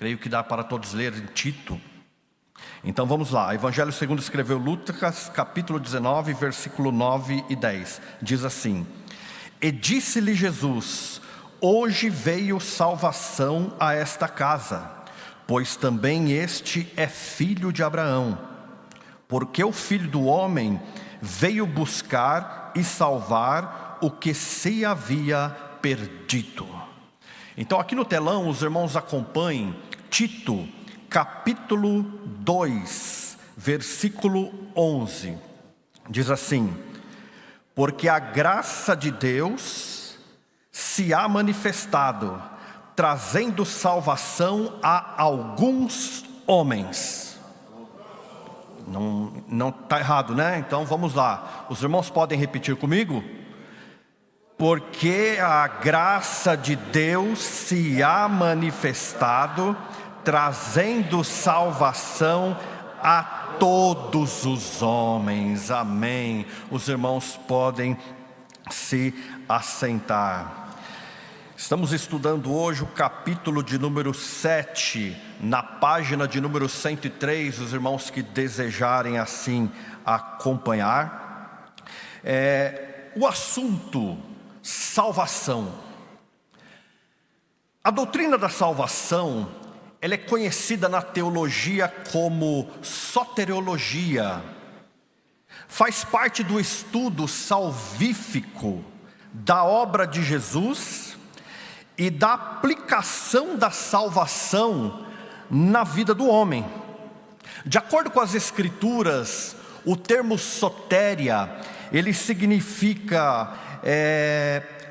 Creio que dá para todos lerem Tito. Então vamos lá, Evangelho segundo escreveu Lucas, capítulo 19, versículo 9 e 10. Diz assim: E disse-lhe Jesus: Hoje veio salvação a esta casa, pois também este é filho de Abraão. Porque o Filho do Homem veio buscar e salvar o que se havia perdido. Então aqui no telão os irmãos acompanhem Tito, capítulo 2, versículo 11. Diz assim: Porque a graça de Deus se há manifestado, trazendo salvação a alguns homens. Não está errado, né? Então vamos lá. Os irmãos podem repetir comigo? Porque a graça de Deus se há manifestado, trazendo salvação a todos os homens. Amém. Os irmãos podem se assentar. Estamos estudando hoje o capítulo de número 7, na página de número 103, os irmãos que desejarem assim acompanhar. O assunto salvação. A doutrina da salvação, ela é conhecida na teologia como soteriologia. Faz parte do estudo salvífico da obra de Jesus e da aplicação da salvação na vida do homem. De acordo com as Escrituras, o termo sotéria, ele significa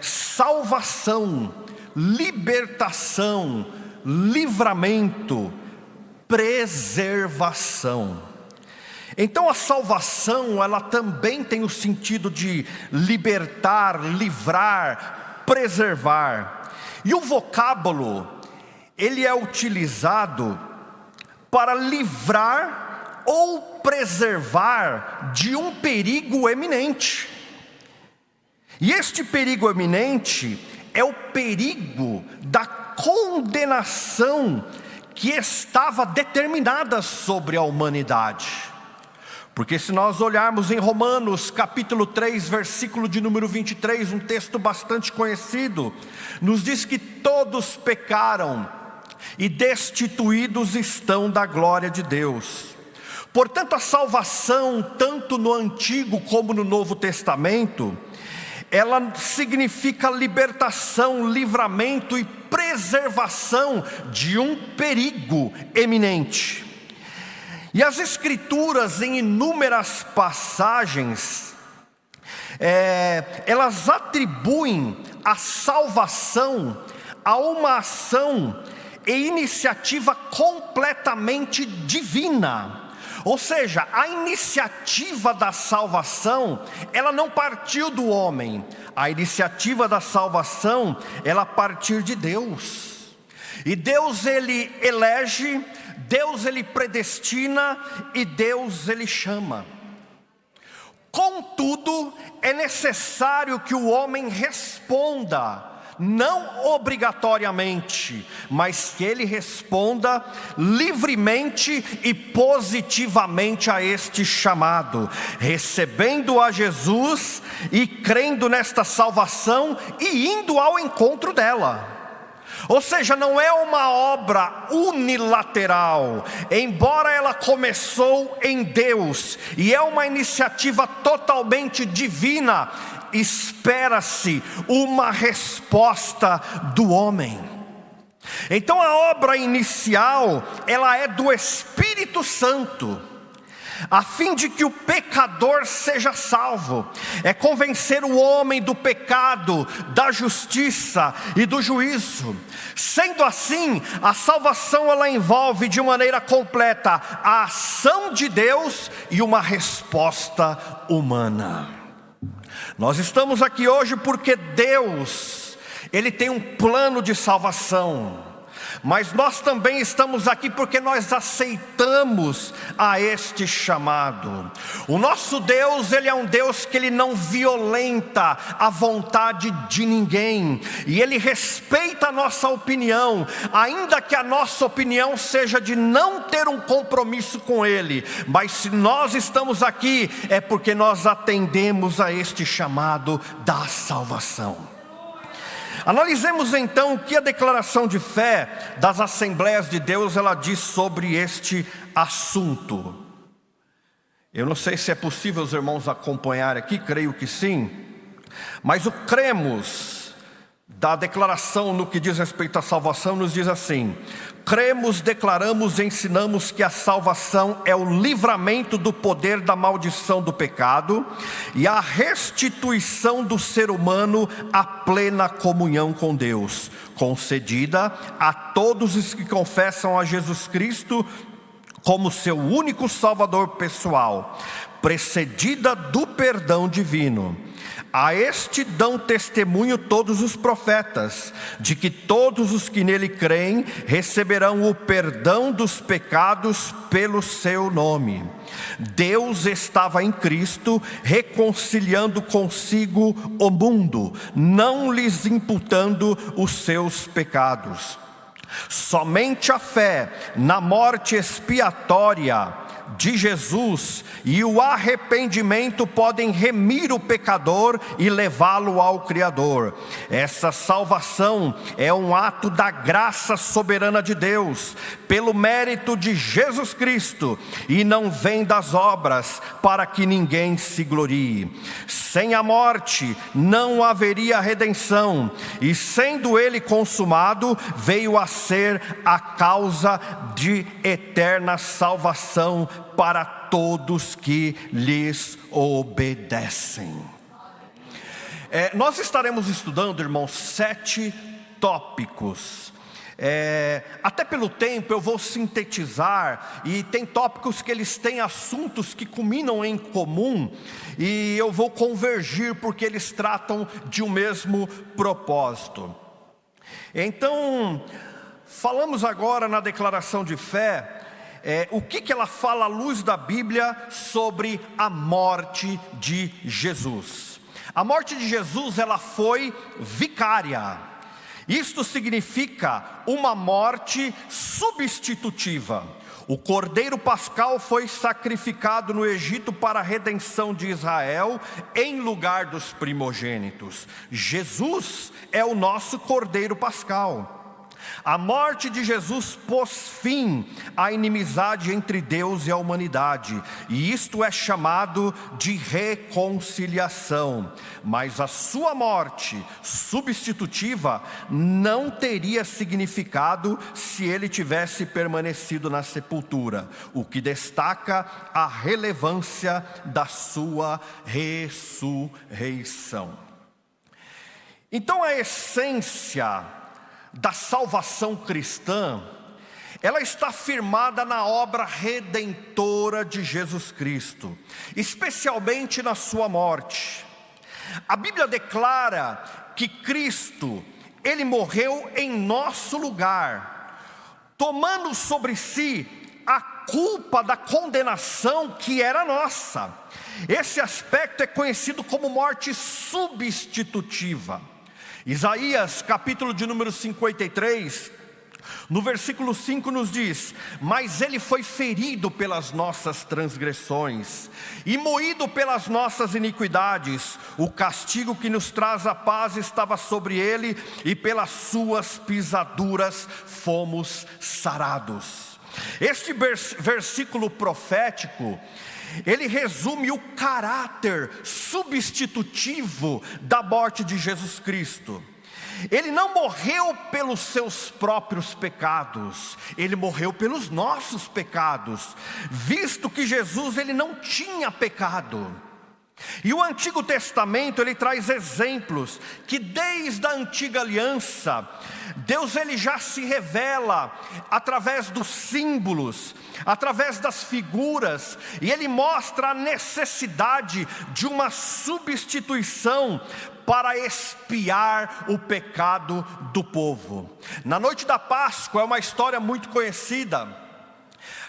salvação, libertação, livramento, preservação. Então a salvação, ela também tem o sentido de libertar, livrar, preservar. E o vocábulo, ele é utilizado para livrar ou preservar de um perigo eminente. E este perigo eminente é o perigo da condenação que estava determinada sobre a humanidade. Porque se nós olharmos em Romanos capítulo 3, versículo de número 23, um texto bastante conhecido, nos diz que todos pecaram e destituídos estão da glória de Deus. Portanto, a salvação, tanto no Antigo como no Novo Testamento, ela significa libertação, livramento e preservação de um perigo eminente. E as Escrituras, em inúmeras passagens, elas atribuem a salvação a uma ação e iniciativa completamente divina. Ou seja, a iniciativa da salvação, ela não partiu do homem. A iniciativa da salvação, ela partiu de Deus. E Deus, ele elege, Deus, ele predestina e Deus, ele chama. Contudo, é necessário que o homem responda, não obrigatoriamente, mas que ele responda livremente e positivamente a este chamado, recebendo a Jesus e crendo nesta salvação e indo ao encontro dela. Ou seja, não é uma obra unilateral, embora ela começou em Deus, e é uma iniciativa totalmente divina, espera-se uma resposta do homem. Então a obra inicial, ela é do Espírito Santo, a fim de que o pecador seja salvo. É convencer o homem do pecado, da justiça e do juízo. Sendo assim, a salvação, ela envolve de maneira completa a ação de Deus e uma resposta humana. Nós estamos aqui hoje porque Deus, ele tem um plano de salvação. Mas nós também estamos aqui porque nós aceitamos a este chamado. O nosso Deus, Ele é um Deus que Ele não violenta a vontade de ninguém. E Ele respeita a nossa opinião, ainda que a nossa opinião seja de não ter um compromisso com Ele. Mas se nós estamos aqui, é porque nós atendemos a este chamado da salvação. Analisemos então o que a declaração de fé das Assembleias de Deus ela diz sobre este assunto. Eu não sei se é possível os irmãos acompanhar aqui, creio que sim. Mas o cremos da declaração no que diz respeito à salvação nos diz assim: cremos, declaramos e ensinamos que a salvação é o livramento do poder da maldição do pecado e a restituição do ser humano à plena comunhão com Deus, concedida a todos os que confessam a Jesus Cristo como seu único Salvador pessoal, precedida do perdão divino. A este dão testemunho todos os profetas, de que todos os que nele creem receberão o perdão dos pecados pelo seu nome. Deus estava em Cristo, reconciliando consigo o mundo, não lhes imputando os seus pecados. Somente a fé na morte expiatória de Jesus e o arrependimento podem remir o pecador e levá-lo ao Criador. Essa salvação é um ato da graça soberana de Deus, pelo mérito de Jesus Cristo, e não vem das obras, para que ninguém se glorie. Sem a morte não haveria redenção, e sendo ele consumado, veio a ser a causa de eterna salvação para todos que lhes obedecem. Nós estaremos estudando, irmãos, 7 tópicos. Até pelo tempo eu vou sintetizar, e tem tópicos que eles têm assuntos que culminam em comum, e eu vou convergir porque eles tratam de um mesmo propósito. Então, falamos agora na declaração de fé, o que ela fala à luz da Bíblia sobre a morte de Jesus. A morte de Jesus ela foi vicária. Isto significa uma morte substitutiva. O Cordeiro Pascal foi sacrificado no Egito para a redenção de Israel em lugar dos primogênitos. Jesus é o nosso Cordeiro Pascal. A morte de Jesus pôs fim à inimizade entre Deus e a humanidade, e isto é chamado de reconciliação. Mas a sua morte substitutiva não teria significado se ele tivesse permanecido na sepultura, o que destaca a relevância da sua ressurreição. Então a essência da salvação cristã, ela está firmada na obra redentora de Jesus Cristo, especialmente na sua morte. A Bíblia declara que Cristo, Ele morreu em nosso lugar, tomando sobre si a culpa da condenação que era nossa. Esse aspecto é conhecido como morte substitutiva. Isaías, capítulo de número 53, no versículo 5 nos diz: mas ele foi ferido pelas nossas transgressões e moído pelas nossas iniquidades, o castigo que nos traz a paz estava sobre ele, e pelas suas pisaduras fomos sarados. Este versículo profético, ele resume o caráter substitutivo da morte de Jesus Cristo. Ele não morreu pelos seus próprios pecados, ele morreu pelos nossos pecados, visto que Jesus ele não tinha pecado. E o Antigo Testamento ele traz exemplos que desde a antiga aliança Deus ele já se revela através dos símbolos, através das figuras, e ele mostra a necessidade de uma substituição para expiar o pecado do povo. Na noite da Páscoa é uma história muito conhecida.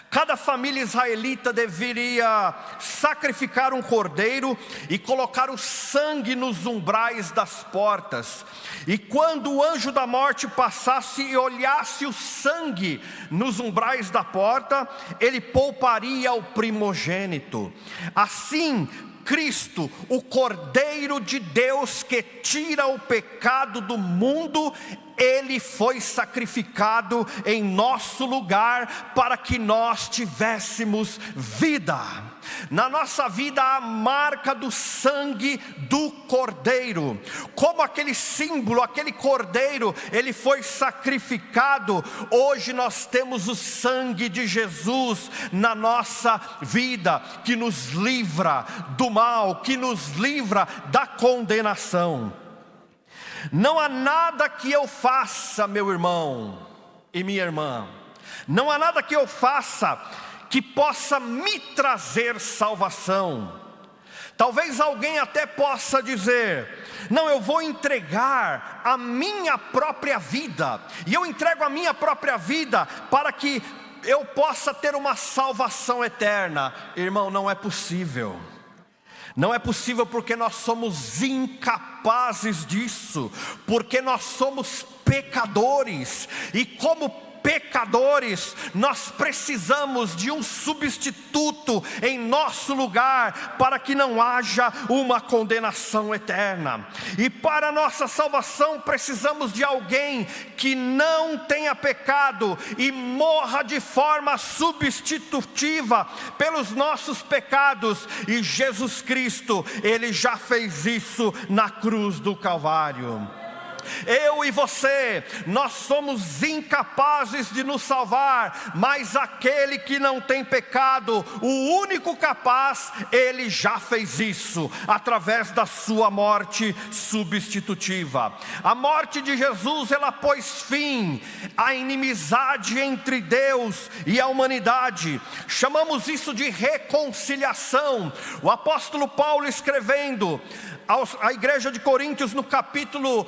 Cada família israelita deveria sacrificar um cordeiro e colocar o sangue nos umbrais das portas. E quando o anjo da morte passasse e olhasse o sangue nos umbrais da porta, ele pouparia o primogênito. Assim, Cristo, o Cordeiro de Deus que tira o pecado do mundo, ele foi sacrificado em nosso lugar para que nós tivéssemos vida. Na nossa vida há a marca do sangue do Cordeiro. Como aquele símbolo, aquele Cordeiro, ele foi sacrificado, hoje nós temos o sangue de Jesus na nossa vida, que nos livra do mal, que nos livra da condenação. Não há nada que eu faça, meu irmão e minha irmã, não há nada que eu faça que possa me trazer salvação. Talvez alguém até possa dizer: não, eu vou entregar a minha própria vida, e eu entrego a minha própria vida para que eu possa ter uma salvação eterna. Irmão, não é possível. Não é possível, porque nós somos incapazes disso, porque nós somos pecadores, e como pecadores, nós precisamos de um substituto em nosso lugar, para que não haja uma condenação eterna. E para nossa salvação precisamos de alguém que não tenha pecado e morra de forma substitutiva pelos nossos pecados. E Jesus Cristo, ele já fez isso na cruz do Calvário. Eu e você, nós somos incapazes de nos salvar, mas aquele que não tem pecado, o único capaz, ele já fez isso, através da sua morte substitutiva. A morte de Jesus, ela pôs fim à inimizade entre Deus e a humanidade. Chamamos isso de reconciliação. O apóstolo Paulo, escrevendo à igreja de Coríntios, no capítulo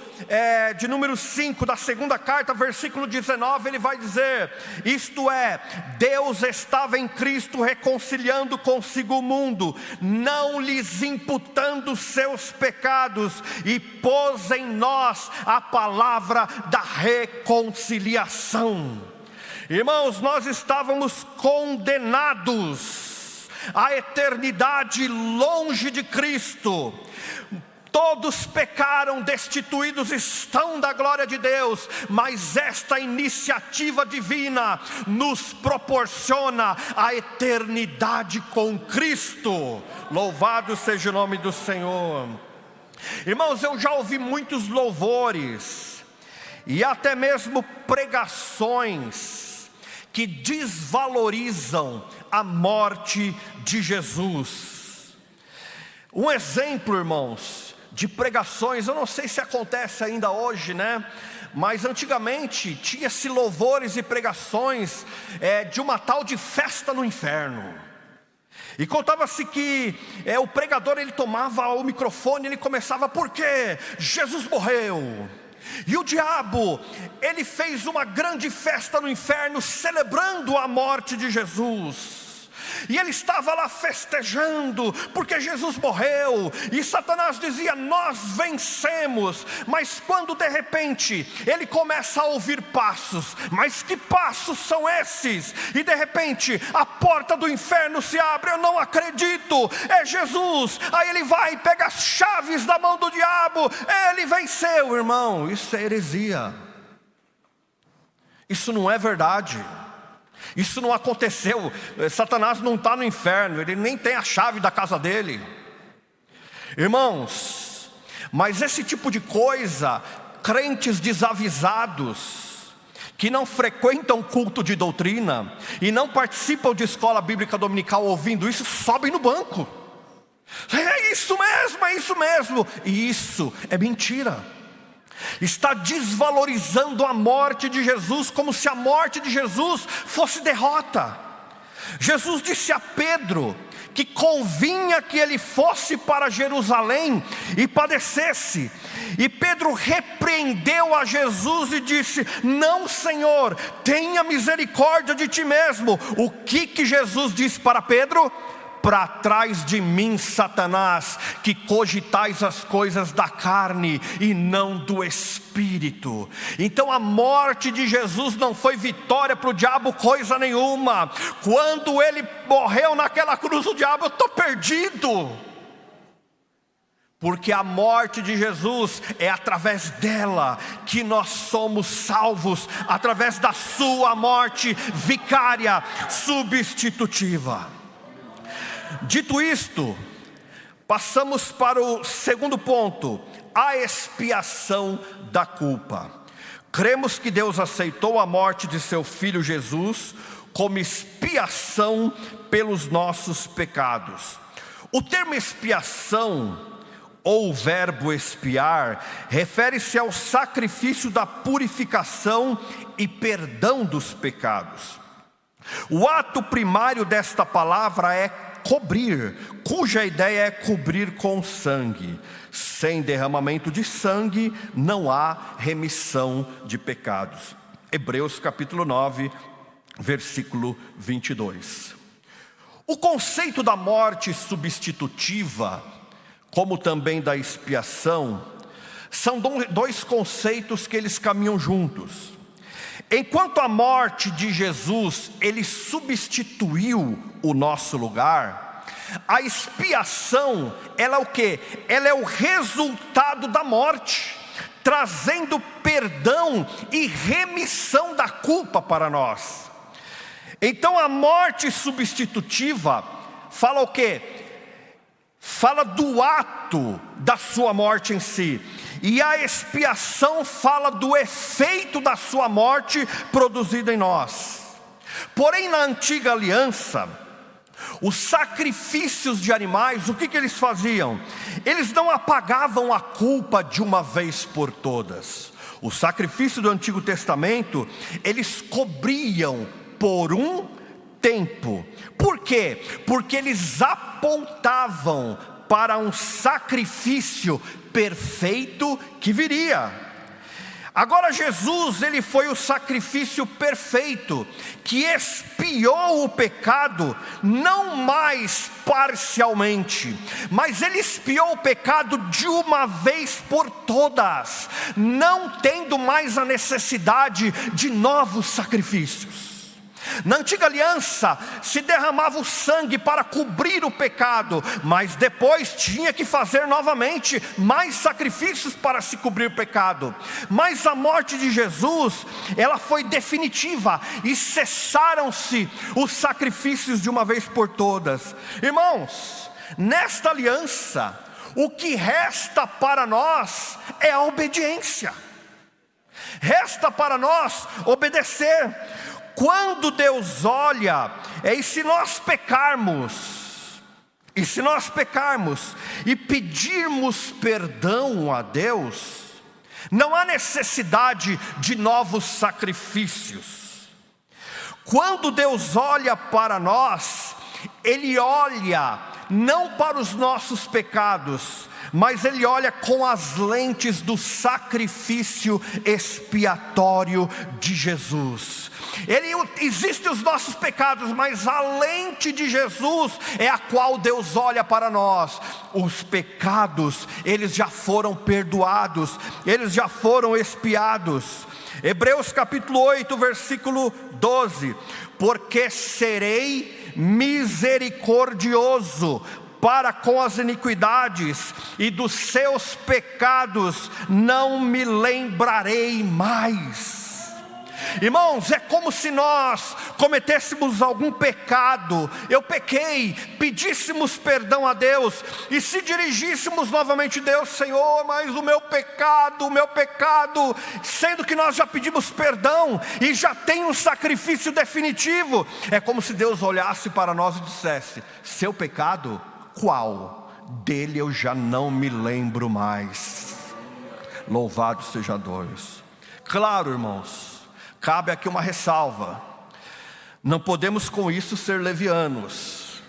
de número 5 da segunda carta, versículo 19, ele vai dizer: isto é, Deus estava em Cristo reconciliando consigo o mundo, não lhes imputando seus pecados, e pôs em nós a palavra da reconciliação. Irmãos, nós estávamos condenados à eternidade longe de Cristo. Todos pecaram, destituídos estão da glória de Deus, mas esta iniciativa divina nos proporciona a eternidade com Cristo. Louvado seja o nome do Senhor. Irmãos, eu já ouvi muitos louvores e até mesmo pregações que desvalorizam a morte de Jesus. Um exemplo, irmãos, de pregações, eu não sei se acontece ainda hoje, né? Mas antigamente tinha-se louvores e pregações de uma tal de festa no inferno. E contava-se que o pregador, ele tomava o microfone e ele começava: porque Jesus morreu. E o diabo, ele fez uma grande festa no inferno, celebrando a morte de Jesus. E ele estava lá festejando, porque Jesus morreu. E Satanás dizia: nós vencemos. Mas quando de repente ele começa a ouvir passos, mas que passos são esses? E de repente a porta do inferno se abre. Eu não acredito, é Jesus. Aí ele vai e pega as chaves da mão do diabo. Ele venceu, irmão. Isso é heresia. Isso não é verdade. Isso não aconteceu. Satanás não está no inferno, ele nem tem a chave da casa dele. Irmãos, mas esse tipo de coisa, crentes desavisados, que não frequentam culto de doutrina e não participam de escola bíblica dominical, ouvindo isso, sobem no banco. É isso mesmo, é isso mesmo. E isso é mentira. Está desvalorizando a morte de Jesus, como se a morte de Jesus fosse derrota. Jesus disse a Pedro que convinha que ele fosse para Jerusalém e padecesse. E Pedro repreendeu a Jesus e disse: não, Senhor, tenha misericórdia de ti mesmo. O que Jesus disse para Pedro? Para trás de mim, Satanás, que cogitais as coisas da carne e não do Espírito. Então a morte de Jesus não foi vitória para o diabo coisa nenhuma. Quando ele morreu naquela cruz, o diabo: eu estou perdido. Porque a morte de Jesus é através dela que nós somos salvos, através da sua morte vicária, substitutiva. Dito isto, passamos para o segundo ponto: a expiação da culpa. Cremos que Deus aceitou a morte de seu Filho Jesus como expiação pelos nossos pecados. O termo expiação, ou o verbo expiar, refere-se ao sacrifício da purificação e perdão dos pecados. O ato primário desta palavra é cobrir, cuja ideia é cobrir com sangue. Sem derramamento de sangue não há remissão de pecados. Hebreus capítulo 9, versículo 22. O conceito da morte substitutiva, como também da expiação, são dois conceitos que eles caminham juntos. Enquanto a morte de Jesus, ele substituiu o nosso lugar, a expiação, ela é o quê? Ela é o resultado da morte, trazendo perdão e remissão da culpa para nós. Então a morte substitutiva fala o quê? Fala do ato da sua morte em si. E a expiação fala do efeito da sua morte produzido em nós. Porém, na antiga aliança, os sacrifícios de animais, o que eles faziam? Eles não apagavam a culpa de uma vez por todas. O sacrifício do Antigo Testamento, eles cobriam por um tempo. Por quê? Porque eles apontavam para um sacrifício perfeito que viria. Agora Jesus, ele foi o sacrifício perfeito, que expiou o pecado, não mais parcialmente, mas ele expiou o pecado de uma vez por todas, não tendo mais a necessidade de novos sacrifícios. Na antiga aliança se derramava o sangue para cobrir o pecado, mas depois tinha que fazer novamente mais sacrifícios para se cobrir o pecado. Mas a morte de Jesus, ela foi definitiva e cessaram-se os sacrifícios de uma vez por todas. Irmãos, nesta aliança, o que resta para nós é a obediência. Resta para nós obedecer. Quando Deus olha, e se nós pecarmos e pedirmos perdão a Deus, não há necessidade de novos sacrifícios. Quando Deus olha para nós, Ele olha não para os nossos pecados, mas Ele olha com as lentes do sacrifício expiatório de Jesus. Existem os nossos pecados, mas a lente de Jesus é a qual Deus olha para nós. Os pecados, eles já foram perdoados, eles já foram expiados. Hebreus capítulo 8, versículo 12: porque serei misericordioso para com as iniquidades, e dos seus pecados não me lembrarei mais. Irmãos, é como se nós cometêssemos algum pecado, eu pequei, pedíssemos perdão a Deus, e se dirigíssemos novamente a Deus: Senhor, mas o meu pecado, sendo que nós já pedimos perdão, e já tem um sacrifício definitivo. É como se Deus olhasse para nós e dissesse: seu pecado, qual? Dele eu já não me lembro mais. Louvado seja Deus. Claro, irmãos, cabe aqui uma ressalva: não podemos com isso ser levianos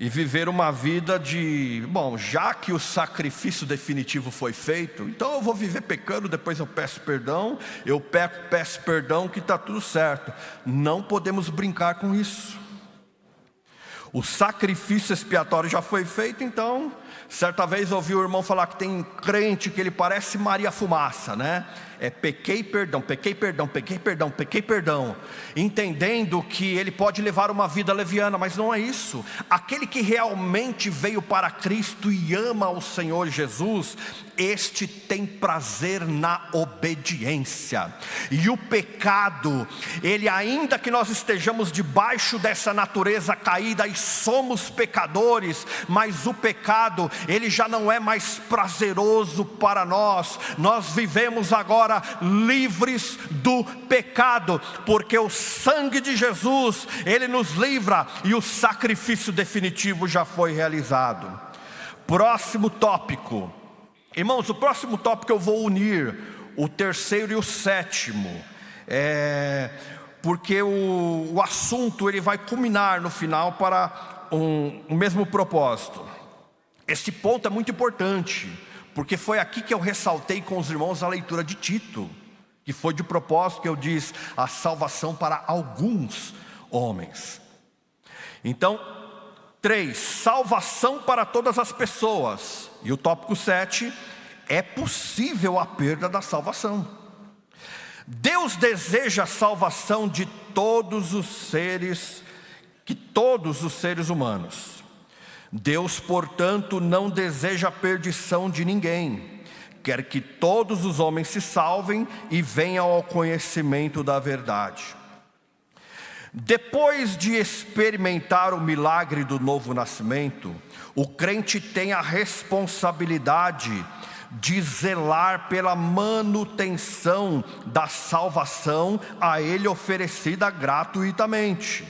e viver uma vida de, bom, já que o sacrifício definitivo foi feito, então eu vou viver pecando, depois eu peço perdão, eu peço perdão que está tudo certo. Não podemos brincar com isso. O sacrifício expiatório já foi feito, então, certa vez eu ouvi o irmão falar que tem crente que ele parece Maria Fumaça, né? É pequei, perdão, pequei, perdão, pequei, perdão, pequei, perdão. Entendendo que ele pode levar uma vida leviana, mas não é isso. Aquele que realmente veio para Cristo e ama o Senhor Jesus, este tem prazer na obediência. E o pecado, ele, ainda que nós estejamos debaixo dessa natureza caída e somos pecadores, mas o pecado, ele já não é mais prazeroso para nós. Nós vivemos agora livres do pecado, porque o sangue de Jesus, ele nos livra e o sacrifício definitivo já foi realizado. Próximo tópico. Irmãos, o próximo tópico eu vou unir o terceiro e o sétimo, porque o assunto ele vai culminar no final para o mesmo propósito. Este ponto é muito importante, porque foi aqui que eu ressaltei com os irmãos a leitura de Tito, que foi de propósito que eu disse, a salvação para alguns homens. Então, 3, salvação para todas as pessoas. E o tópico 7, é possível a perda da salvação. Deus deseja a salvação de todos os seres humanos. Deus, portanto, não deseja a perdição de ninguém. Quer que todos os homens se salvem e venham ao conhecimento da verdade. Depois de experimentar o milagre do novo nascimento, o crente tem a responsabilidade de zelar pela manutenção da salvação a ele oferecida gratuitamente.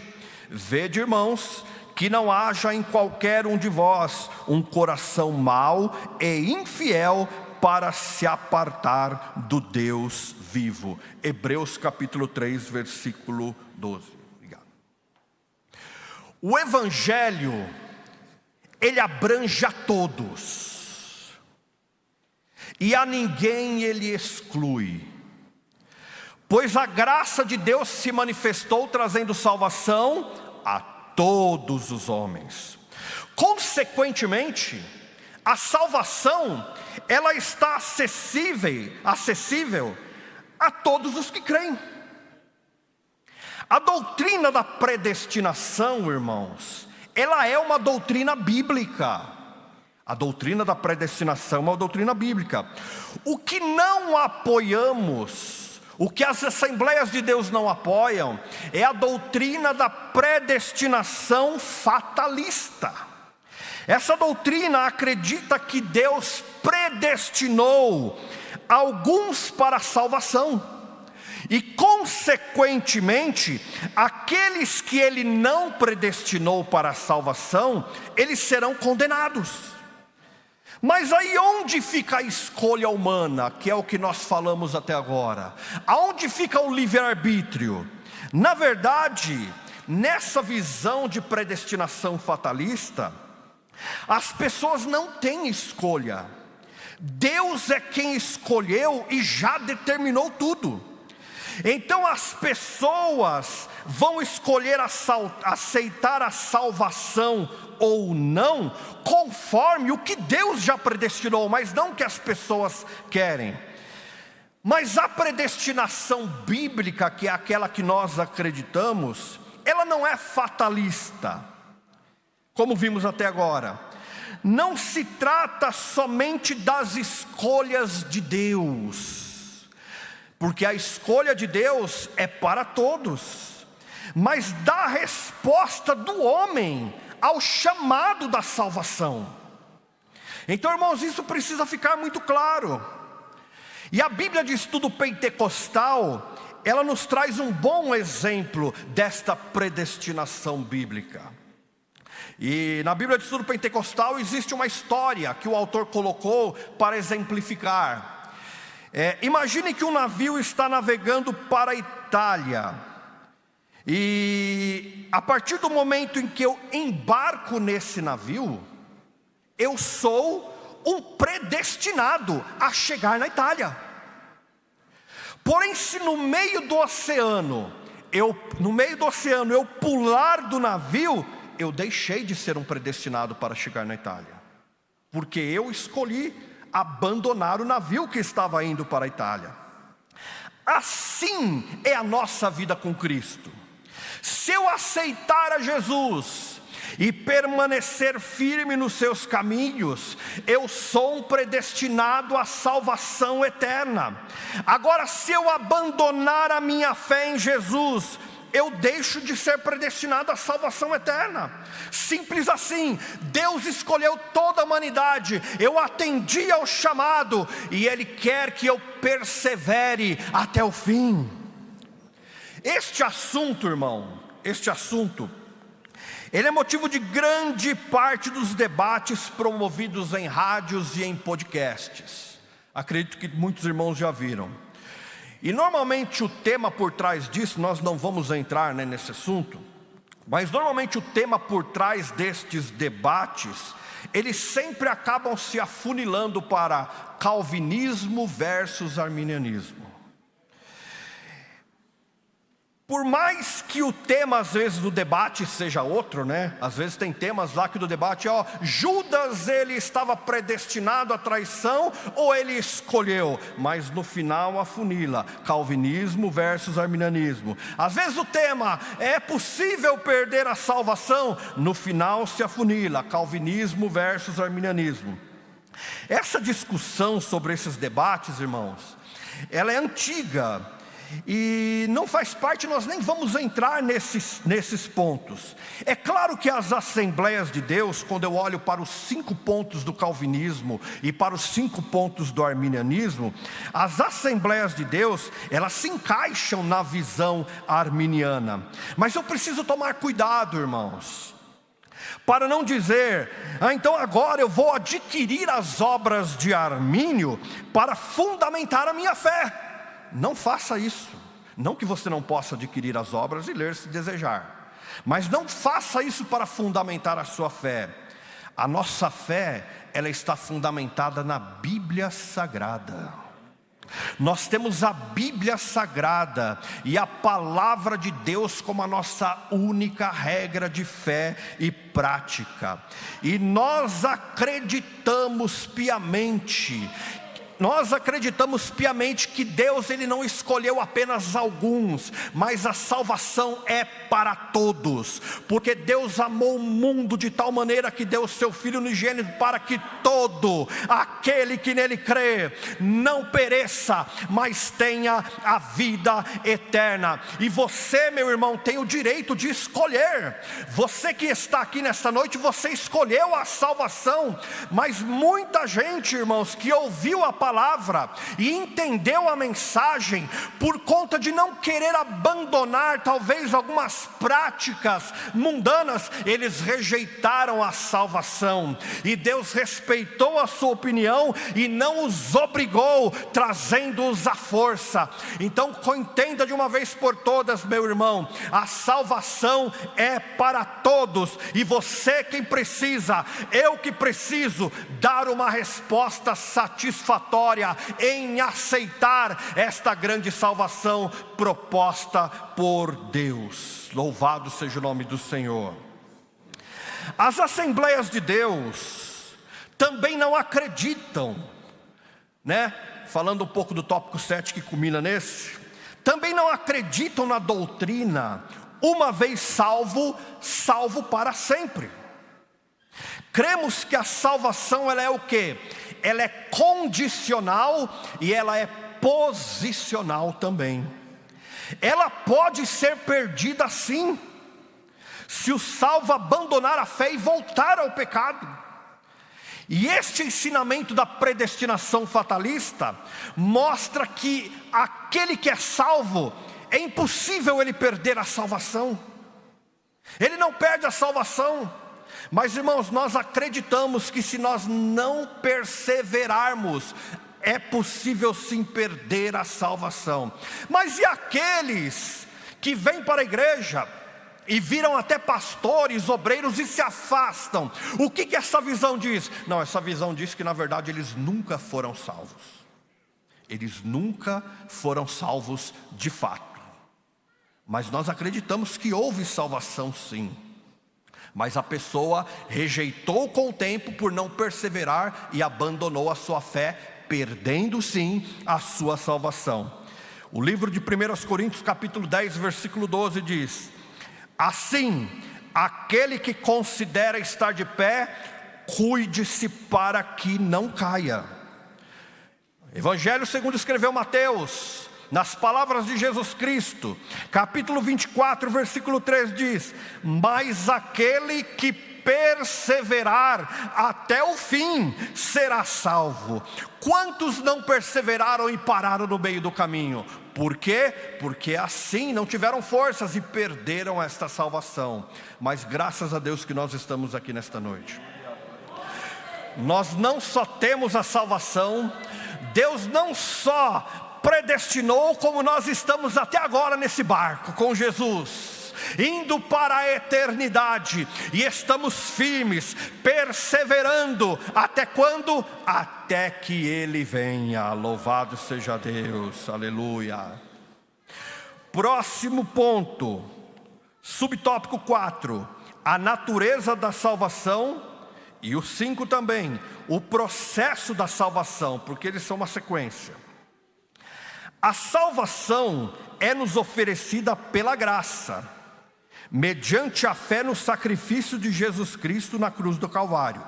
Vede, irmãos, que não haja em qualquer um de vós um coração mau e infiel para se apartar do Deus vivo. Hebreus capítulo 3, versículo 12. Obrigado. O Evangelho, ele abrange a todos, e a ninguém ele exclui, pois a graça de Deus se manifestou trazendo salvação a todos os homens. Consequentemente, a salvação, ela está acessível a todos os que creem. A doutrina da predestinação, irmãos, ela é uma doutrina bíblica. A doutrina da predestinação é uma doutrina bíblica. O que não apoiamos, o que as Assembleias de Deus não apoiam, é a doutrina da predestinação fatalista. Essa doutrina acredita que Deus predestinou alguns para a salvação, e consequentemente, aqueles que Ele não predestinou para a salvação, eles serão condenados. Mas aí onde fica a escolha humana, que é o que nós falamos até agora? Aonde fica o livre-arbítrio? Na verdade, nessa visão de predestinação fatalista, as pessoas não têm escolha. Deus é quem escolheu e já determinou tudo. Então as pessoas vão escolher aceitar a salvação ou não, conforme o que Deus já predestinou, mas não o que as pessoas querem. Mas a predestinação bíblica, que é aquela que nós acreditamos, ela não é fatalista, como vimos até agora. Não se trata somente das escolhas de Deus, porque a escolha de Deus é para todos, mas da resposta do homem ao chamado da salvação. Então, irmãos, isso precisa ficar muito claro. E a Bíblia de Estudo Pentecostal, ela nos traz um bom exemplo desta predestinação bíblica. E na Bíblia de Estudo Pentecostal existe uma história que o autor colocou para exemplificar. Imagine que um navio está navegando para a Itália, E a partir do momento em que eu embarco nesse navio, eu sou um predestinado a chegar na Itália. Porém, se no meio do oceano eu pular do navio, eu deixei de ser um predestinado para chegar na Itália, porque eu escolhi abandonar o navio que estava indo para a Itália. Assim é a nossa vida com Cristo. Se eu aceitar a Jesus e permanecer firme nos seus caminhos, eu sou um predestinado à salvação eterna. Agora, se eu abandonar a minha fé em Jesus, eu deixo de ser predestinado à salvação eterna. Simples assim. Deus escolheu toda a humanidade, eu atendi ao chamado, e Ele quer que eu persevere até o fim. Este assunto, irmão, ele é motivo de grande parte dos debates promovidos em rádios e em podcasts. Acredito que muitos irmãos já viram. E normalmente o tema por trás disso, nós não vamos entrar nesse assunto, mas normalmente o tema por trás destes debates, eles sempre acabam se afunilando para calvinismo versus arminianismo. Por mais que o tema às vezes do debate seja outro, né? Às vezes tem temas lá que do debate, Judas, ele estava predestinado à traição ou ele escolheu? Mas no final afunila, calvinismo versus arminianismo. Às vezes o tema, é possível perder a salvação? No final se afunila, calvinismo versus arminianismo. Essa discussão sobre esses debates, irmãos, ela é antiga. E não faz parte, nós nem vamos entrar nesses pontos. É claro que as Assembleias de Deus, quando eu olho para os 5 pontos do calvinismo e para os 5 pontos do arminianismo, as Assembleias de Deus, elas se encaixam na visão arminiana. Mas eu preciso tomar cuidado, irmãos, para não dizer, então agora eu vou adquirir as obras de Armínio para fundamentar a minha fé. Não faça isso. Não que você não possa adquirir as obras e ler se desejar, mas não faça isso para fundamentar a sua fé. A nossa fé, ela está fundamentada na Bíblia Sagrada. Nós temos a Bíblia Sagrada e a Palavra de Deus como a nossa única regra de fé e prática. E nós acreditamos piamente que Deus, Ele não escolheu apenas alguns, mas a salvação é para todos, porque Deus amou o mundo de tal maneira que deu o seu Filho unigênito para que todo aquele que nele crê não pereça, mas tenha a vida eterna. E você, meu irmão, tem o direito de escolher. Você que está aqui nesta noite, você escolheu a salvação, mas muita gente, irmãos, que ouviu a palavra e entendeu a mensagem, por conta de não querer abandonar talvez algumas práticas mundanas, eles rejeitaram a salvação, e Deus respeitou a sua opinião e não os obrigou, trazendo-os à força. Então entenda de uma vez por todas, meu irmão, a salvação é para todos, e você quem precisa, eu que preciso dar uma resposta satisfatória em aceitar esta grande salvação proposta por Deus. Louvado seja o nome do Senhor. As Assembleias de Deus também não acreditam, né? Falando um pouco do tópico 7 que culmina nesse, também não acreditam na doutrina, uma vez salvo, salvo para sempre. Cremos que a salvação, ela é o quê? Ela é condicional e ela é posicional também. Ela pode ser perdida sim, se o salvo abandonar a fé e voltar ao pecado. E este ensinamento da predestinação fatalista mostra que aquele que é salvo, é impossível ele perder a salvação. Ele não perde a salvação. Mas, irmãos, nós acreditamos que se nós não perseverarmos, é possível sim perder a salvação. Mas e aqueles que vêm para a igreja e viram até pastores, obreiros e se afastam. O que essa visão diz? Não, essa visão diz que na verdade eles nunca foram salvos. Eles nunca foram salvos de fato. Mas nós acreditamos que houve salvação sim. Mas a pessoa rejeitou com o tempo por não perseverar e abandonou a sua fé, perdendo sim a sua salvação. O livro de 1 Coríntios capítulo 10, versículo 12 diz: assim, aquele que considera estar de pé, cuide-se para que não caia. Evangelho segundo escreveu Mateus, nas palavras de Jesus Cristo, capítulo 24, versículo 3 diz: mas aquele que perseverar até o fim será salvo. Quantos não perseveraram e pararam no meio do caminho? Por quê? Porque assim não tiveram forças e perderam esta salvação. Mas graças a Deus que nós estamos aqui nesta noite. Nós não só temos a salvação, Deus não só predestinou, como nós estamos até agora nesse barco com Jesus, indo para a eternidade, e estamos firmes, perseverando, até quando? Até que Ele venha. Louvado seja Deus, aleluia. Próximo ponto, subtópico 4, a natureza da salvação, e o 5 também, o processo da salvação, porque eles são uma sequência. A salvação é nos oferecida pela graça, mediante a fé no sacrifício de Jesus Cristo na cruz do Calvário.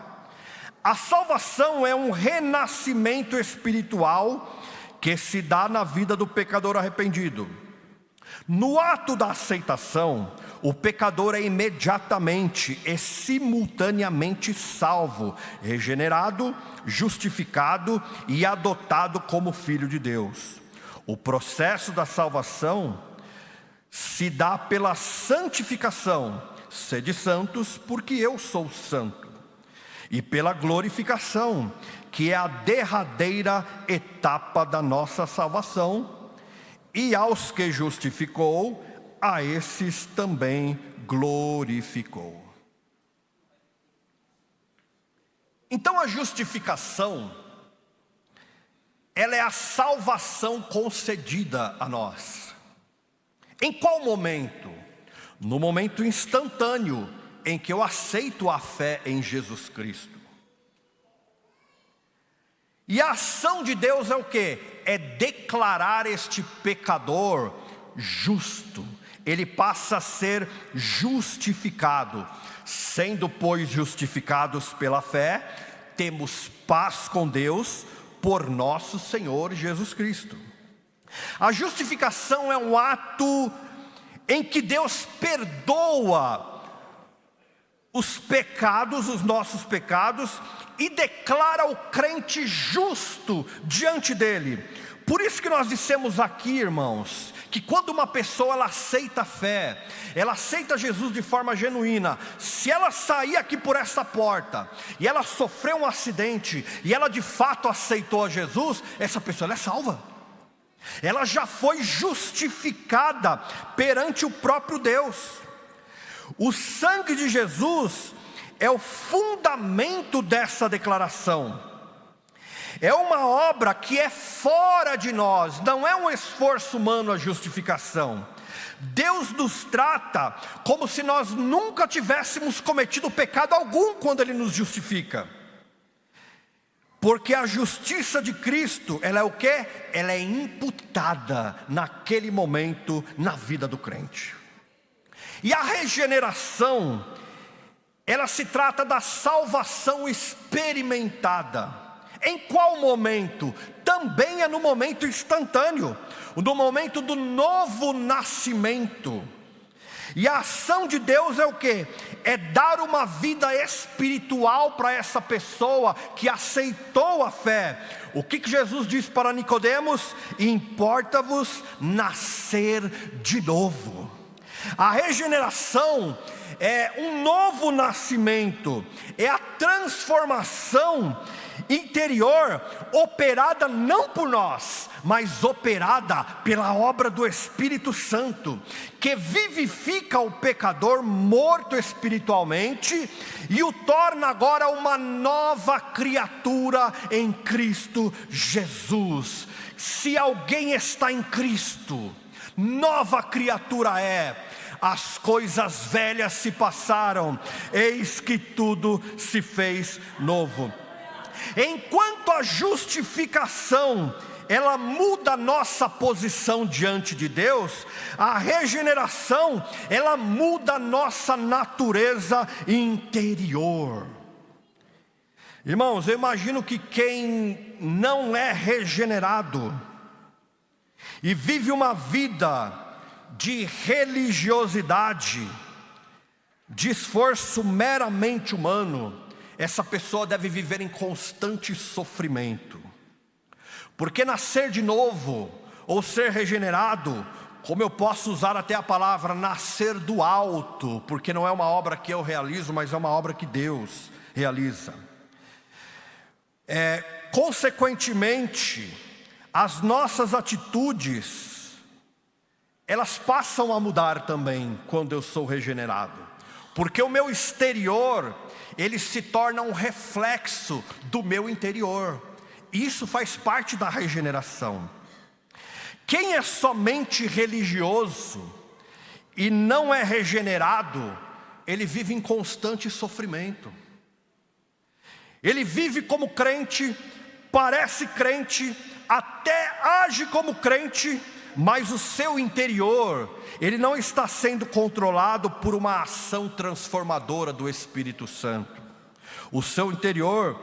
A salvação é um renascimento espiritual que se dá na vida do pecador arrependido. No ato da aceitação, o pecador é imediatamente e simultaneamente salvo, regenerado, justificado e adotado como filho de Deus. O processo da salvação se dá pela santificação, sede santos porque eu sou santo, e pela glorificação, que é a derradeira etapa da nossa salvação, e aos que justificou, a esses também glorificou. Então a justificação, ela é a salvação concedida a nós. Em qual momento? No momento instantâneo em que eu aceito a fé em Jesus Cristo. E a ação de Deus é o quê? É declarar este pecador justo. Ele passa a ser justificado. Sendo, pois, justificados pela fé, temos paz com Deus por nosso Senhor Jesus Cristo. A justificação é um ato em que Deus perdoa os pecados, os nossos pecados, e declara o crente justo diante dele. Por isso que nós dissemos aqui, irmãos, que quando uma pessoa ela aceita a fé, ela aceita Jesus de forma genuína, se ela sair aqui por essa porta, e ela sofreu um acidente, e ela de fato aceitou a Jesus, essa pessoa ela é salva. Ela já foi justificada perante o próprio Deus. O sangue de Jesus é o fundamento dessa declaração. É uma obra que é fora de nós, não é um esforço humano a justificação. Deus nos trata como se nós nunca tivéssemos cometido pecado algum quando Ele nos justifica. Porque a justiça de Cristo, ela é o quê? Ela é imputada naquele momento na vida do crente. E a regeneração, ela se trata da salvação experimentada. Em qual momento? Também é no momento instantâneo, no momento do novo nascimento. E a ação de Deus é o quê? É dar uma vida espiritual para essa pessoa que aceitou a fé. O que Jesus disse para Nicodemos? Importa-vos nascer de novo. A regeneração é um novo nascimento, é a transformação interior, operada não por nós, mas operada pela obra do Espírito Santo, que vivifica o pecador morto espiritualmente e o torna agora uma nova criatura em Cristo Jesus. Se alguém está em Cristo, nova criatura é. As coisas velhas se passaram, eis que tudo se fez novo. Enquanto a justificação, ela muda a nossa posição diante de Deus, a regeneração, ela muda a nossa natureza interior. Irmãos, eu imagino que quem não é regenerado e vive uma vida de religiosidade, de esforço meramente humano, essa pessoa deve viver em constante sofrimento. Porque nascer de novo, ou ser regenerado, como eu posso usar até a palavra nascer do alto, porque não é uma obra que eu realizo, mas é uma obra que Deus realiza. Consequentemente, as nossas atitudes, elas passam a mudar também quando eu sou regenerado, porque o meu exterior, ele se torna um reflexo do meu interior. Isso faz parte da regeneração. Quem é somente religioso e não é regenerado, ele vive em constante sofrimento. Ele vive como crente, parece crente, até age como crente, mas o seu interior, ele não está sendo controlado por uma ação transformadora do Espírito Santo. O seu interior,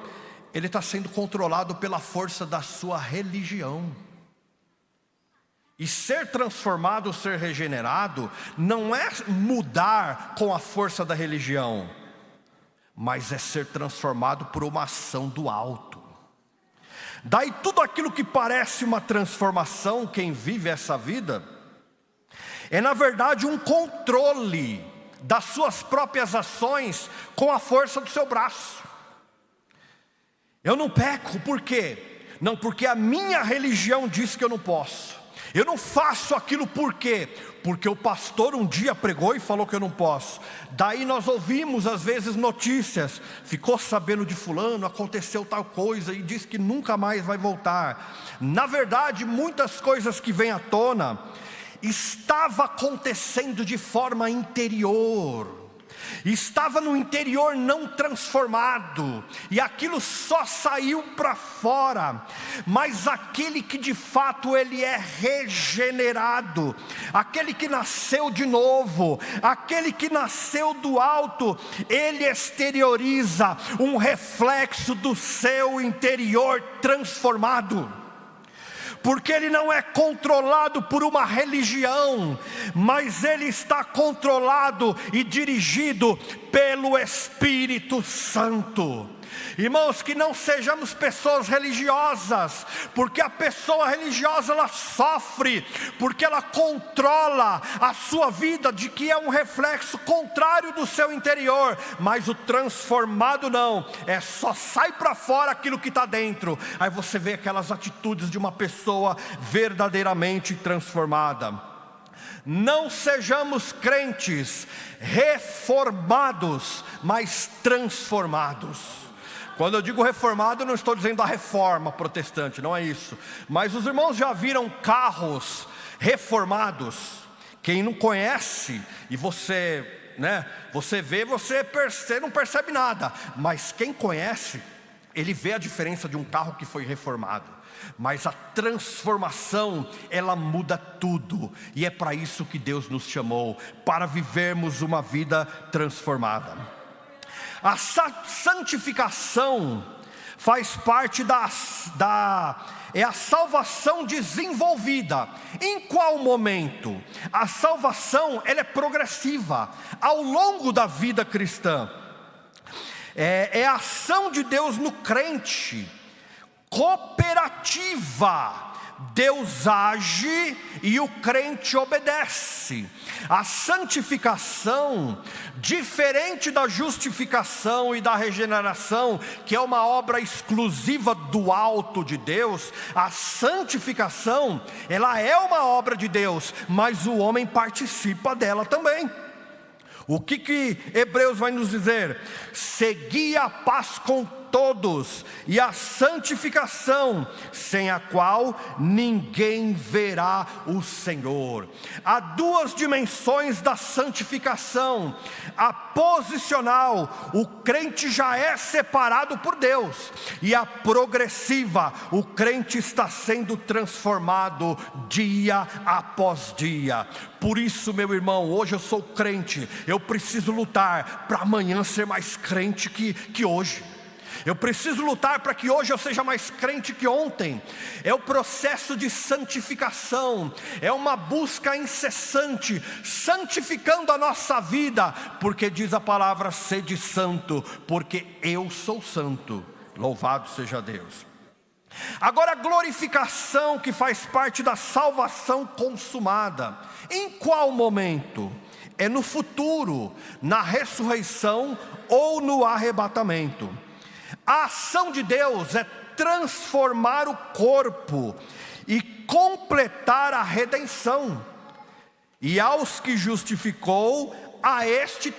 ele está sendo controlado pela força da sua religião. E ser transformado, ser regenerado, não é mudar com a força da religião, mas é ser transformado por uma ação do alto. Daí tudo aquilo que parece uma transformação, quem vive essa vida, é na verdade um controle das suas próprias ações com a força do seu braço. Eu não peco, por quê? Não, porque a minha religião diz que eu não posso. Eu não faço aquilo por quê? Porque o pastor um dia pregou e falou que eu não posso. Daí nós ouvimos às vezes notícias, ficou sabendo de fulano, aconteceu tal coisa e diz que nunca mais vai voltar. Na verdade, muitas coisas que vêm à tona, estava acontecendo de forma interior. Estava no interior não transformado, e aquilo só saiu para fora. Mas aquele que de fato ele é regenerado, aquele que nasceu de novo, aquele que nasceu do alto, ele exterioriza um reflexo do seu interior transformado. Porque ele não é controlado por uma religião, mas ele está controlado e dirigido pelo Espírito Santo. Irmãos, que não sejamos pessoas religiosas, porque a pessoa religiosa ela sofre, porque ela controla a sua vida, de que é um reflexo contrário do seu interior. Mas o transformado não, é só sai para fora aquilo que está dentro. Aí você vê aquelas atitudes de uma pessoa verdadeiramente transformada. Não sejamos crentes reformados, mas transformados. Quando eu digo reformado, eu não estou dizendo a reforma protestante, não é isso. Mas os irmãos já viram carros reformados? Quem não conhece, e você vê, você não percebe nada. Mas quem conhece, ele vê a diferença de um carro que foi reformado. Mas a transformação, ela muda tudo. E é para isso que Deus nos chamou, para vivermos uma vida transformada. A santificação faz parte é a salvação desenvolvida. Em qual momento? A salvação, ela é progressiva, ao longo da vida cristã. É a ação de Deus no crente, cooperativa, Deus age e o crente obedece. A santificação, diferente da justificação e da regeneração, que é uma obra exclusiva do alto de Deus, a santificação, ela é uma obra de Deus, mas o homem participa dela também. O que Hebreus vai nos dizer? Segui a paz com todos e a santificação, sem a qual ninguém verá o Senhor. Há duas dimensões da santificação: a posicional, o crente já é separado por Deus, e a progressiva, o crente está sendo transformado dia após dia. Por isso, meu irmão, hoje eu sou crente, eu preciso lutar para amanhã ser mais crente que hoje. Eu preciso lutar para que hoje eu seja mais crente que ontem. É o processo de santificação, é uma busca incessante, santificando a nossa vida, porque diz a palavra: sede santo, porque eu sou santo. Louvado seja Deus. Agora, a glorificação, que faz parte da salvação consumada, em qual momento? É no futuro, na ressurreição ou no arrebatamento. A ação de Deus é transformar o corpo e completar a redenção. E aos que justificou, a estes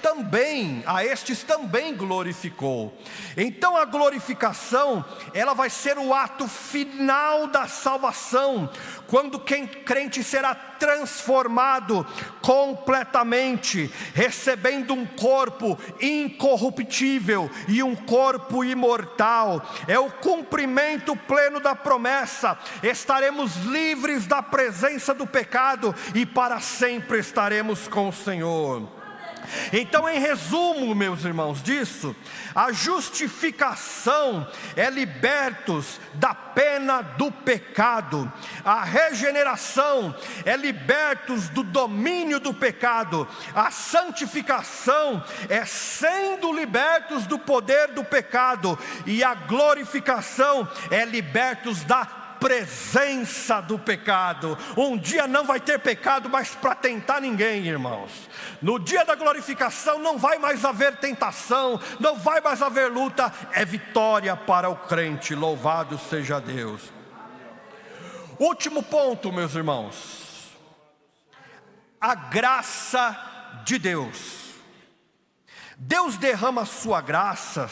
também glorificou. Então a glorificação, ela vai ser o ato final da salvação, quando quem crente será transformado completamente, recebendo um corpo incorruptível e um corpo imortal. É o cumprimento pleno da promessa: estaremos livres da presença do pecado e para sempre estaremos com o Senhor. Então, em resumo, meus irmãos, disso, a justificação é libertos da pena do pecado, a regeneração é libertos do domínio do pecado, a santificação é sendo libertos do poder do pecado, e a glorificação é libertos da presença do pecado. Um dia não vai ter pecado mais para tentar ninguém, irmãos. No dia da glorificação não vai mais haver tentação, não vai mais haver luta, é vitória para o crente. Louvado seja Deus. Último ponto, meus irmãos: a graça de Deus. Deus derrama a sua graça,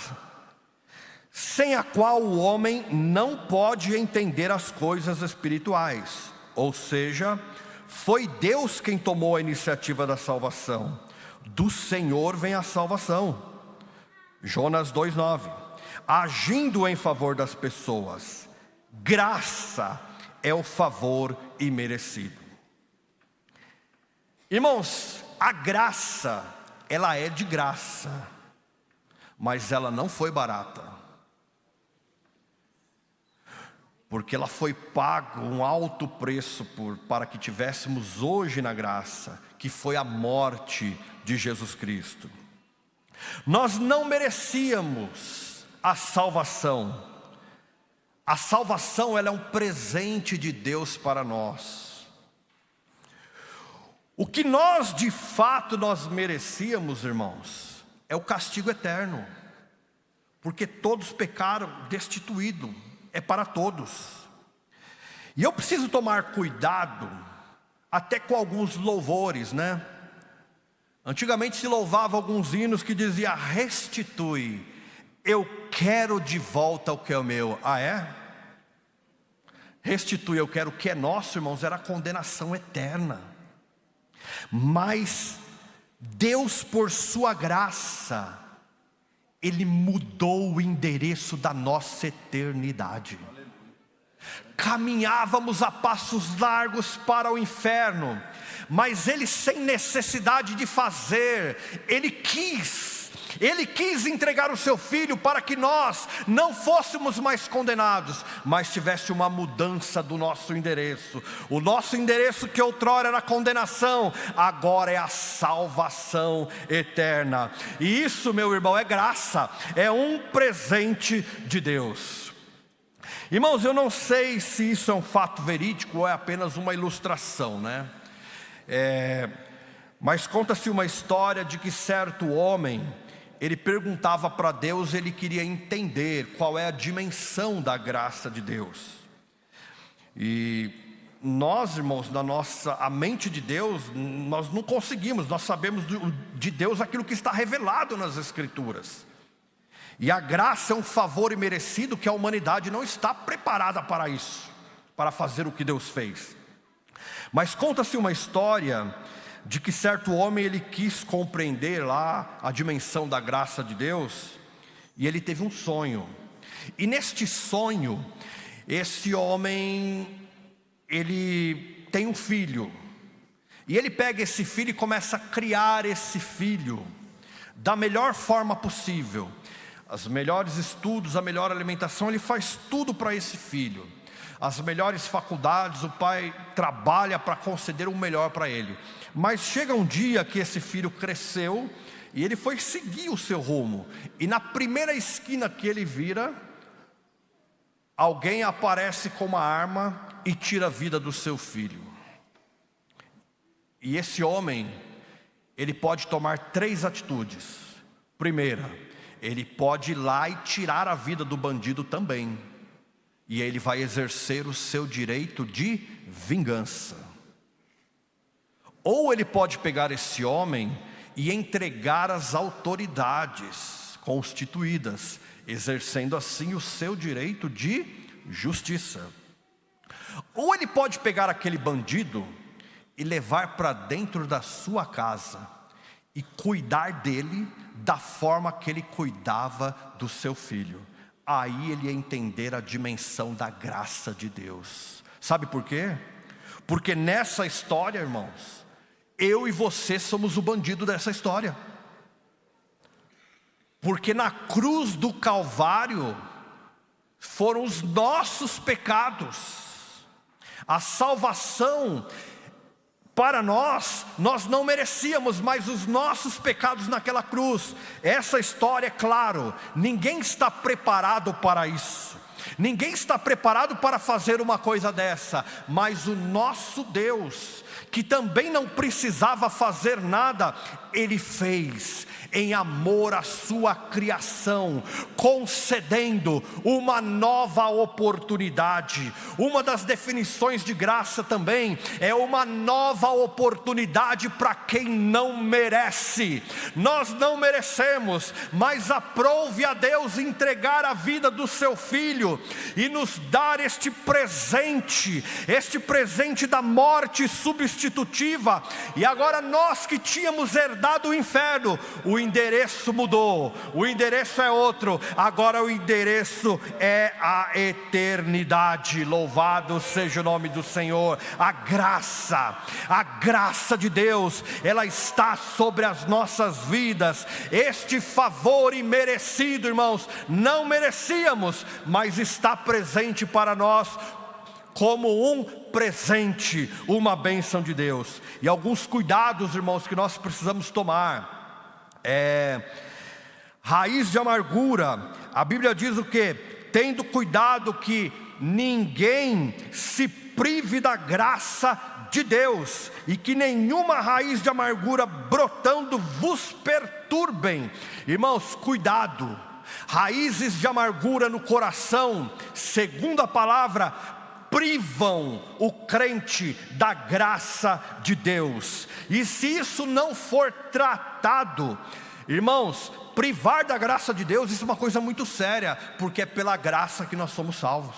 sem a qual o homem não pode entender as coisas espirituais. Ou seja, foi Deus quem tomou a iniciativa da salvação. Do Senhor vem a salvação. Jonas 2,9. Agindo em favor das pessoas. Graça é o favor imerecido. Irmãos, a graça, ela é de graça, mas ela não foi barata, porque ela foi pago um alto preço para que tivéssemos hoje na graça, que foi a morte de Jesus Cristo. Nós não merecíamos a salvação. A salvação, ela é um presente de Deus para nós. O que nós de fato nós merecíamos, irmãos, é o castigo eterno, porque todos pecaram, destituído. É para todos. E eu preciso tomar cuidado até com alguns louvores, né? Antigamente se louvava alguns hinos que dizia: restitui, eu quero de volta o que é meu. Ah, é? Restitui, eu quero o que é nosso, irmãos, era a condenação eterna. Mas Deus, por sua graça, Ele mudou o endereço da nossa eternidade. Caminhávamos a passos largos para o inferno, mas Ele, sem necessidade de fazer, Ele quis entregar o seu Filho para que nós não fôssemos mais condenados, mas tivesse uma mudança do nosso endereço. O nosso endereço, que outrora era a condenação, agora é a salvação eterna. E isso, meu irmão, é graça, é um presente de Deus. Irmãos, eu não sei se isso é um fato verídico ou é apenas uma ilustração, né? Mas conta-se uma história de que certo homem, ele perguntava para Deus, ele queria entender qual é a dimensão da graça de Deus. E nós, irmãos, a mente de Deus, nós não conseguimos, nós sabemos de Deus aquilo que está revelado nas Escrituras. E a graça é um favor imerecido que a humanidade não está preparada para isso, para fazer o que Deus fez. Mas conta-se uma história de que certo homem, ele quis compreender lá a dimensão da graça de Deus, e ele teve um sonho. E neste sonho, esse homem, ele tem um filho, e ele pega esse filho e começa a criar esse filho da melhor forma possível. Os melhores estudos, a melhor alimentação, ele faz tudo para esse filho. As melhores faculdades, o pai trabalha para conceder o melhor para ele. Mas chega um dia que esse filho cresceu e ele foi seguir o seu rumo. E na primeira esquina que ele vira, alguém aparece com uma arma e tira a vida do seu filho. E esse homem, ele pode tomar 3 atitudes. Primeira, ele pode ir lá e tirar a vida do bandido também. E ele vai exercer o seu direito de vingança. Ou ele pode pegar esse homem e entregar às autoridades constituídas, exercendo assim o seu direito de justiça. Ou ele pode pegar aquele bandido e levar para dentro da sua casa e cuidar dele da forma que ele cuidava do seu filho. Aí ele ia entender a dimensão da graça de Deus. Sabe por quê? Porque nessa história, irmãos, eu e você somos o bandido dessa história. Porque na cruz do Calvário foram os nossos pecados. A salvação para nós não merecíamos, mas os nossos pecados naquela cruz. Essa história, é claro, ninguém está preparado para isso. Ninguém está preparado para fazer uma coisa dessa. Mas o nosso Deus, que também não precisava fazer nada, Ele fez em amor à sua criação, concedendo uma nova oportunidade. Uma das definições de graça também é uma nova oportunidade para quem não merece. Nós não merecemos, mas aprouve a Deus entregar a vida do seu filho e nos dar este presente da morte substitutiva. E agora nós que tínhamos herdado o inferno, o endereço mudou, o endereço é outro, agora o endereço é a eternidade. Louvado seja o nome do Senhor. A graça de Deus, ela está sobre as nossas vidas. Este favor imerecido, irmãos, não merecíamos, mas está presente para nós como um presente, uma bênção de Deus. E alguns cuidados, irmãos, que nós precisamos tomar. Raiz de amargura, a Bíblia diz o quê? Tendo cuidado que ninguém se prive da graça de Deus, e que nenhuma raiz de amargura brotando vos perturbem. Irmãos, cuidado. Raízes de amargura no coração, segundo a palavra, privam o crente da graça de Deus. E se isso não for tratado, irmãos, privar da graça de Deus, isso é uma coisa muito séria, porque é pela graça que nós somos salvos.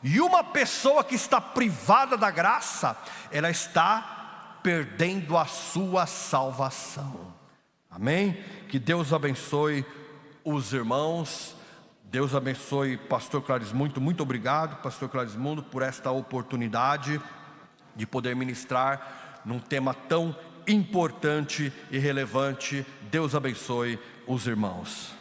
E uma pessoa que está privada da graça, ela está perdendo a sua salvação. Amém? Que Deus abençoe os irmãos. Deus abençoe pastor Clarismundo. Muito obrigado, pastor Clarismundo, por esta oportunidade de poder ministrar num tema tão importante e relevante. Deus abençoe os irmãos.